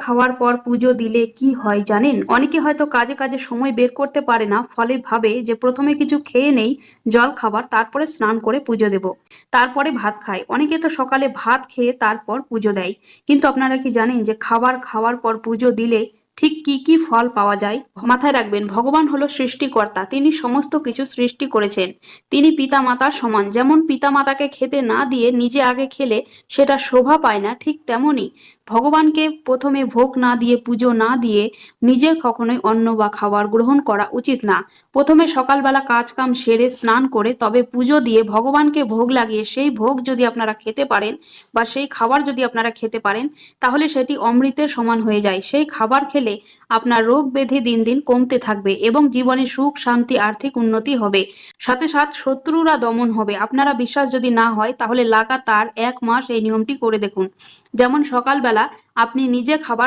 খাওয়ার পর পুজো দিলে কি হয় জানেন? অনেকে হয়তো কাজে কাজে সময় বের করতে পারে না, ফলে ভাবে যে প্রথমে কিছু খেয়ে নেই, জল খাবার, তারপরে স্নান করে পুজো দেব, তারপরে ভাত খায়। অনেকে তো সকালে ভাত খেয়ে তারপর পুজো দেয়। কিন্তু আপনারা কি জানেন যে খাবার খাওয়ার পর পুজো দিলে ঠিক কি কি ফল পাওয়া যায়? মাথায় রাখবেন, ভগবান হলো সৃষ্টিকর্তা, তিনি সমস্ত কিছু সৃষ্টি করেছেন। তিনি পিতা মাতার সমান। যেমন পিতা মাতাকে খেতে না দিয়ে নিজে আগে খেলে সেটা শোভা পায় না, ঠিক তেমনই ভগবানকে প্রথমে ভোগ না দিয়ে, পুজো না দিয়ে নিজে কখনোই অন্ন বা খাবার গ্রহণ করা উচিত না। প্রথমে সকালবেলা কাজ কাম সেরে স্নান করে তবে পুজো দিয়ে ভগবানকে ভোগ লাগিয়ে সেই ভোগ যদি আপনারা খেতে পারেন বা সেই খাবার যদি আপনারা খেতে পারেন, তাহলে সেটি অমৃতের সমান হয়ে যায়। সেই খাবার খেলে আপনার রোগ ব্যাধি দিন দিন কমতে থাকবে এবং জীবনে সুখ শান্তি আর্থিক উন্নতি হবে। সাথে সাথে শত্রুরা দমন হবে। আপনারা বিশ্বাস যদি না হয় তাহলে লাগাতার 1 মাস এই নিয়মটি করে দেখুন। যেমন সকালবেলা আপনি নিজে খাবার